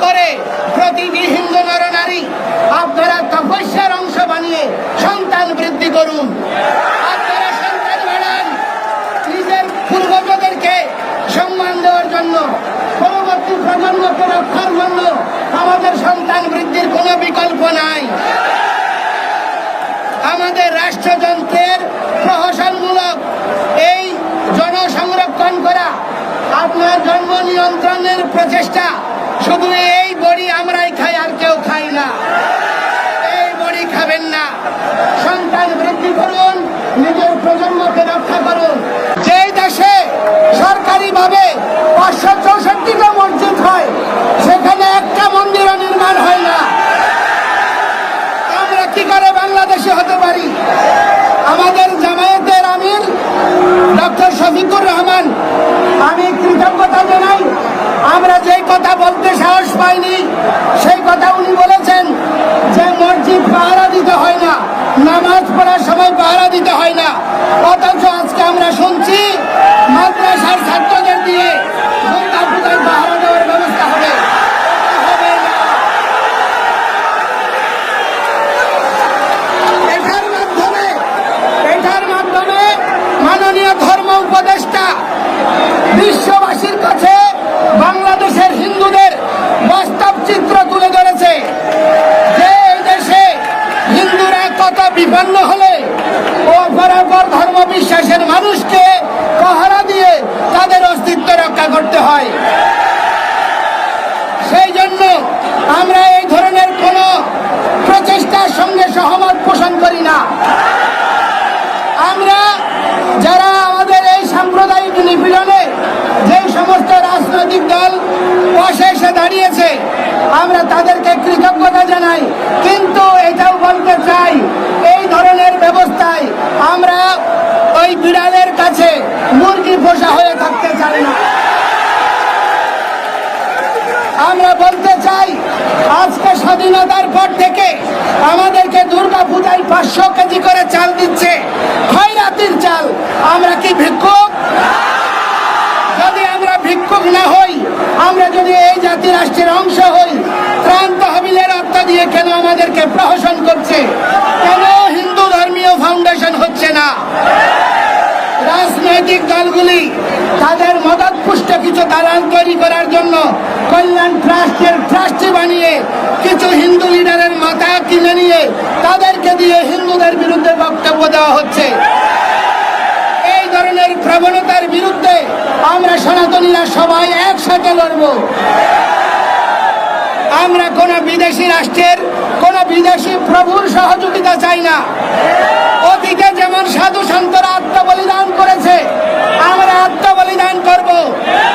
করে প্রতিটি হিন্দু নরনারী আপনারা তপস্যার অংশ বানিয়ে সন্তান বৃদ্ধি করুন। আপনারা সন্তান বাড়ান নিজের পূর্বজদেরকে সম্মান দেওয়ার জন্য, পরবর্তী প্রজন্মকে রক্ষার জন্য। আমাদের সন্তান বৃদ্ধির কোনো বিকল্প নাই। আমাদের রাষ্ট্রযন্ত্রের প্রহসনমূলক এই জনসংরক্ষণ করা, আপনার জন্ম নিয়ন্ত্রণের প্রচেষ্টা, শুধু এই বড়ি আমরাই খাই, আর কেউ খাই না। এই বড়ি খাবেন না। সন্তান বৃদ্ধি করুন, নিজের প্রজন্মকে রক্ষা করুন। যে দেশে সরকারিভাবে 564টা মসজিদ হয়, সেখানে একটা মন্দিরও নির্মাণ হয় না। আমরা কি করে বাংলাদেশে হতে পারি? আমাদের জামায়াতের আমির ডক্টর শফিকুর রহমান, আমি কৃতজ্ঞতা জানাই। আমরা যেই কথা বলতে সাহস পাইনি, সেই কথা উনি বলেছেন যে মসজিদ পাহারা দিতে হয় না, নামাজ পড়ার সময় পাহারা দিতে হয় না। অথচ আজকে আমরা শুনছি মাদ্রাসার ছাত্রদের দিয়ে দুর্গা পূজায় পাহারা দেওয়ার ব্যবস্থা হবে। এটার মাধ্যমে মাননীয় ধর্ম উপদেষ্টা বিশ্ববাসীর কাছে বাংলাদেশের হিন্দুদের বাস্তব চিত্র তুলে ধরেছে যে এই দেশে হিন্দুরা কত বিপন্ন হলে অপরাপর ধর্ম বিশ্বাসের মানুষকে পাহারা দিয়ে তাদের অস্তিত্ব রক্ষা করতে হয়। সেই জন্য আমরা এই ধরনের কোন প্রচেষ্টার সঙ্গে সহমত পোষণ করি না। আমরা যারা আমাদের এই সাম্প্রদায়িক নিপীড়নে যে সমস্ত রাজনৈতিক দল পাশে এসে দাঁড়িয়েছে, আমরা তাদেরকে কৃতজ্ঞতা জানাই। কিন্তু এটাও বলতে চাই, এই ধরনের ব্যবস্থায় আমরা ওই বিড়ালের কাছে মুরগি পোষা হয়ে থাকতে চাই না। আমরা বলতে চাই, আজকে স্বাধীনতার পর থেকে আমাদেরকে দুর্গা পূজায় 500 কেজি করে চাল দিচ্ছে, খয়রাতির চাল। আমরা কি ভিক্ষুক? যদি আমরা ভিক্ষুক না হই, আমরা যদি এই জাতি রাষ্ট্রের অংশ হই, ত্রাণ তহবিলের অর্থ দিয়ে কেন আমাদেরকে প্রহসন করছে? কেন হিন্দু ধর্মীয় ফাউন্ডেশন হচ্ছে না? রাজনৈতিক দলগুলি তাদের মদত পুষ্ট কিছু দালাল তৈরি করার জন্য কল্যাণ ট্রাস্টের ট্রাস্টি বানিয়ে কিছু হিন্দু লিডারের মাথা কিনে নিয়ে তাদেরকে দিয়ে হিন্দুদের বিরুদ্ধে বক্তব্য দেওয়া হচ্ছে। এই ধরনের প্রবণতার বিরুদ্ধে আমরা সনাতনীরা সবাই একসাথে লড়ব। আমরা কোন বিদেশি রাষ্ট্রের, কোন বিদেশি প্রভুর সহযোগিতা চাই না। অতীতে যেমন সাধু সন্তরা আত্মবলিদান করেছে, আমরা আত্মবলিদান করব,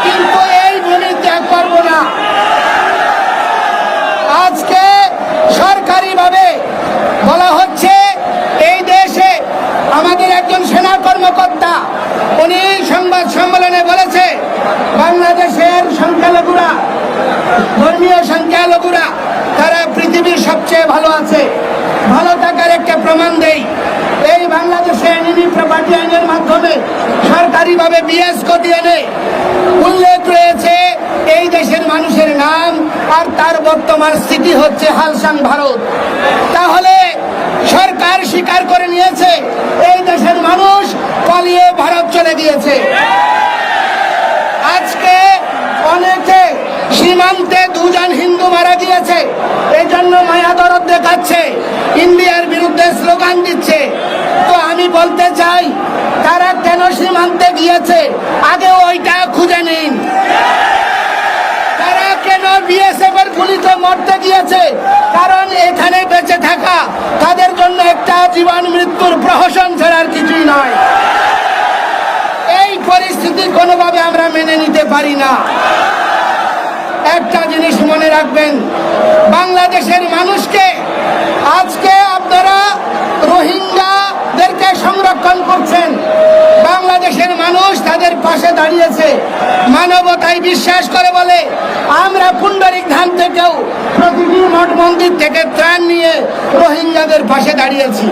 কিন্তু এই ভূমি ত্যাগ করব না। আজকে সরকারিভাবে বলা হচ্ছে, এই দেশে আমাদের একজন সেনা কর্মকর্তা উনি সংবাদ সম্মেলনে বলেছে, বাংলাদেশের সংখ্যালঘুরা, ধর্মীয় সংখ্যালঘুরা তারা পৃথিবীর সবচেয়ে ভালো আছে। ভালো থাকার একটা প্রমাণ দেই, এই বাংলাদেশে এনিমি প্রপার্টি আইনের মাধ্যমে সরকারিভাবে বিএস কোডিয়ানে উল্লেখ রয়েছে এই দেশের মানুষের নাম, আর তার বর্তমান স্থিতি হচ্ছে হালসান ভারত। তাহলে সরকার স্বীকার করে নিয়েছে এই দেশের মানুষ পালিয়ে ভারত চলে গিয়েছে। আজকে অনেকে সীমান্তে 2 জন হিন্দু মারা গিয়েছে, এই জন্য মায়া দরদ দেখাচ্ছে, ইন্ডিয়ার বিরুদ্ধে স্লোগান দিচ্ছে। তো আমি বলতে চাই, তারা কেন সীমান্তে গিয়েছে আগে ওইটা খুঁজে নিন। তারা কেন বিএসএফ এর গুলিতে মরতে গিয়েছে? কারণ এখানে বেঁচে থাকা তাদের জন্য একটা জীবন মৃত্যুর প্রহসন ছাড়ার কিছুই নয়। এই পরিস্থিতি কোনোভাবে আমরা মেনে নিতে পারি না। একটা জিনিস মনে রাখবেন, বাংলাদেশের মানুষকে আজকে আপনারা রোহিঙ্গাদেরকে সংরক্ষণ করছেন। বাংলাদেশের মানুষ তাদের পাশে দাঁড়িয়েছে, মানবতায় বিশ্বাস করে বলে আমরা পুন্ডরিক ধাম থেকেও প্রতিটি মঠ মন্দির থেকে ত্রাণ নিয়ে রোহিঙ্গাদের পাশে দাঁড়িয়েছি।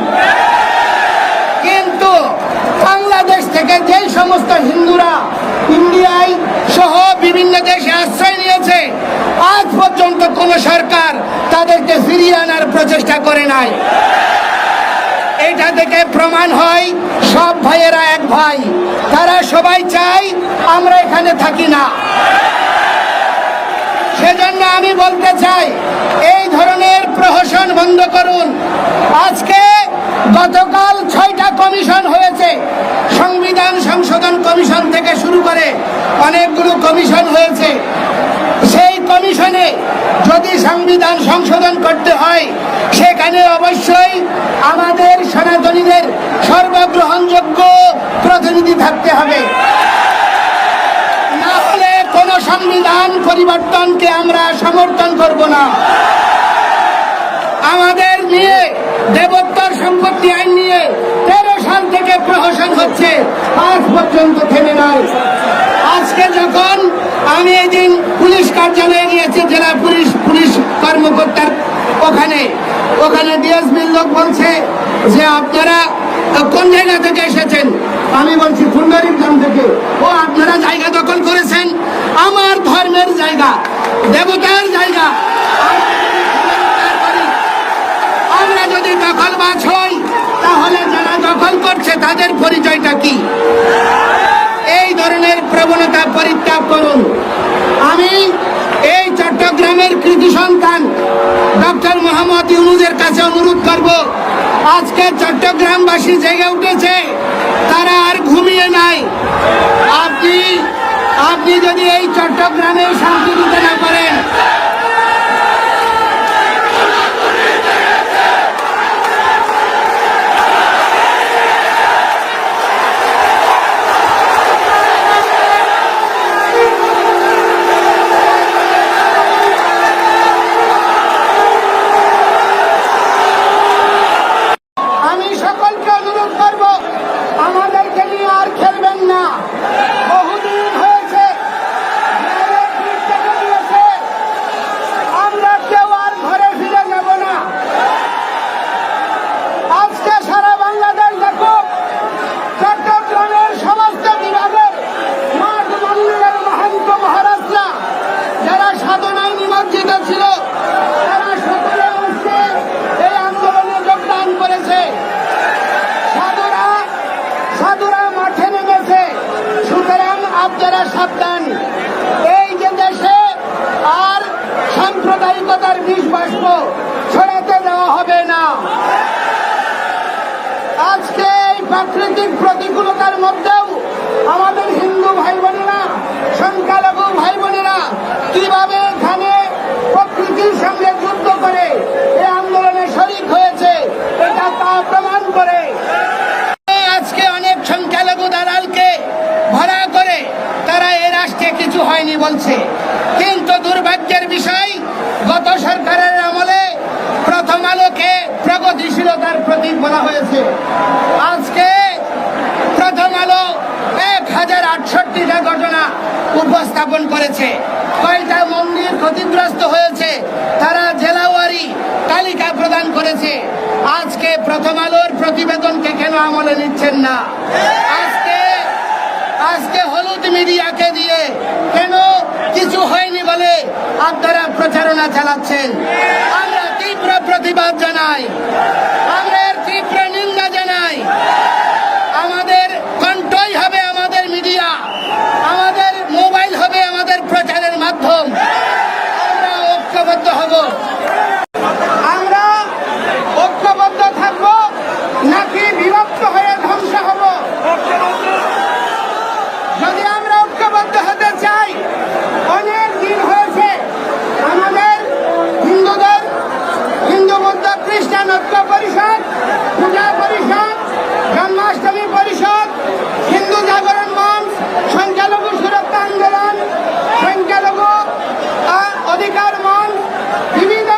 কিন্তু বাংলাদেশ থেকে যেই সমস্ত হিন্দুরা ইন্ডিয়ায় সহ বিভিন্ন দেশে আশ্রয় নিয়েছে, আজ পর্যন্ত সরকার তাদেরকে ফিরিয়ে আনার প্রচেষ্টা করে নাই। এটা থেকে প্রমাণ হয় সব ভাইয়েরা এক ভাই, তারা সবাই চাই আমরা এখানে থাকি না। সেজন্য আমি বলতে চাই এই ধরনের প্রহসন বন্ধ করুন। আজকে গতকাল 6টা কমিশন হয়েছে, সংবিধান সংশোধন কমিশন থেকে শুরু করে অনেকগুলো কমিশন হয়েছে। সেই কমিশনে যদি সংবিধান সংশোধন করতে হয় সেখানে অবশ্যই আমাদের সনাতনীদের সর্বগ্রহণযোগ্য প্রতিনিধি থাকতে হবে, না হলে কোন সংবিধান পরিবর্তনকে আমরা সমর্থন করব না। আমাদের নিয়ে দেবোত্তর সম্পত্তি আইন নিয়ে 13 সাল থেকে প্রহসন হচ্ছে, আজ পর্যন্ত থেমে নয়। আজকে যখন আমি এদিন পুলিশ কার্যালয়ে গিয়েছি, জেলা পুলিশ কর্মকর্তার ওখানে ডিএসপির লোক বলছে যে আপনারা কোন জায়গা থেকে এসেছেন? আমি বলছি ফুলবাড়িগ্রাম থেকে। ও আপনারা জায়গা দখল করেছেন, আমার ধর্মের জায়গা, দেবতার জায়গা, আমরা যদি দখলবাজ হই তাহলে যারা দখল করছে তাদের পরিচয়টা কি? এই ধরনের প্রবণতা পরিত্যাগ করুন। আমি এই চট্টগ্রামের কৃতি সন্তান ডক্টর মোহাম্মদ ইউনূসের কাছে অনুরোধ করব, আজকে চট্টগ্রামবাসী জেগে উঠেছে, তারা আর ঘুমিয়ে নাই। আপনি যদি এই চট্টগ্রামে শান্তি দিতে না পারেন, আমি সকলকে অনুরোধ করব আমাদেরকে নিয়ে আর খেলবেন না। বহুদিন হয়েছে, আমরা কেউ আর ঘরে ফিরে যাব না। আজকে সারা বাংলাদেশ দেখুক, চট্টগ্রামের সমস্ত বিভাগের মাঠ মন্দিরের মহান্ত মহারাজরা যারা সাধনায় নিমজ্জিত ছিল, তারা সকলে আজকে এই আন্দোলনে যোগদান করেছে। সাধুরা মাঠে নেমেছে। সুতরাং আপনারা সাবধান, এই যে দেশে আর সাম্প্রদায়িকতার বিষ বাষ্প ছড়াতে দেওয়া হবে না। আজকে এই প্রাকৃতিক প্রতিকূলতার মধ্যেও আমাদের হিন্দু ভাই বোনেরা, সংখ্যালঘু ভাই বোনেরা কিভাবে এখানে প্রকৃতির সঙ্গে যুদ্ধ করে এই আন্দোলনে শরিক হয়েছে, এটা তা প্রমাণ করে। আজকে অনেক সংখ্যালঘু দালালকে ভাড়া করে তারা এ রাষ্ট্রে কিছু হয়নি বলছে, কিন্তু দুর্ভাগ্যের বিষয় গত সরকারের আমলে প্রথম আলোকে প্রগতিশীলতার প্রতীক বলা হয়েছে। আজকে প্রথম আলো 1068টা ঘটনা উপস্থাপন করেছে। কয়টা মন্দির ক্ষতিগ্রস্ত হয়েছে তারা জেলাওয়ারি তালিকা প্রদান করেছে। আজকে প্রথম আলোর প্রতিবেদনকে কেন আমলে নিচ্ছেন না? আজকে হলুদ মিডিয়াকে দিয়ে কেন কিছু হয়নি বলে আপনারা প্রচারণা চালাচ্ছেন? আমরা তীব্র প্রতিবাদ জানাই, আমরা এর তীব্র নিন্দা জানাই। আমাদের কণ্ঠই হবে আমাদের মিডিয়া, আমাদের মোবাইল হবে আমাদের প্রচারের মাধ্যম। আমরা ঐক্যবদ্ধ হব। আমরা ঐক্যবদ্ধ থাকব নাকি বিভক্ত হয়ে ধ্বংস হব? যদি আমরা ঐক্যবদ্ধ হতে চাই, অনেক দিন হয়েছে আমাদের হিন্দুদের হিন্দু বৌদ্ধ খ্রিস্টান ঐক্য পরিষদ, পূজা পরিষদ, জন্মাষ্টমী পরিষদ, হিন্দু জাগরণ মঞ্চ, সংখ্যালঘু সুরক্ষা আন্দোলন, সংখ্যালঘু অধিকার মঞ্চ, বিভিন্ন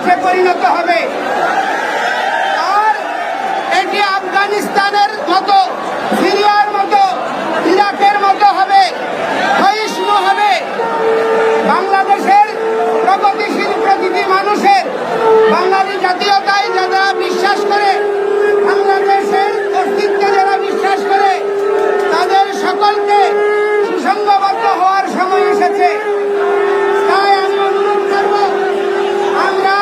রাষ্ট্রে পরিণত হবে। আর এটি আফগানিস্তানের মতো, সিরিয়ার মতো, ইরাকের মতো হবে, ক্ষয়িষ্ণু হবে। বাংলাদেশের প্রগতিশীল প্রতিটি মানুষের, বাঙালি জাতীয়তায় যারা বিশ্বাস করে, বাংলাদেশের অস্তিত্বে যারা বিশ্বাস করে, তাদের সকলকে সুসংঘবদ্ধ হওয়ার সময় এসেছে। তাই আমি অনুরোধ করব, আমরা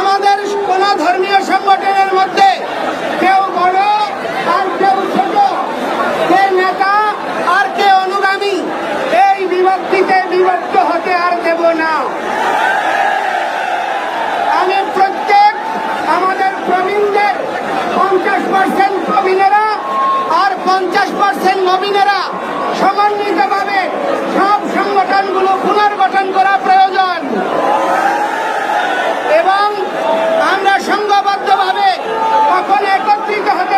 আমাদের কোন ধর্মীয় সংগঠনের মধ্যে কেউ বড় আর কেউ ছোট, কে নেতা আর কে অনুগামী, এই বিভক্তিতে বিভক্ত হতে আর দেব না। আমি প্রত্যেক আমাদের প্রবীণদের 50% প্রবীণেরা আর 50% নবীনেরা সমন্বিতভাবে সব সংগঠনগুলো পুনর্গঠন করা প্রয়োজন এবং আমরা সংঘবদ্ধভাবে কখন একত্রিত হতে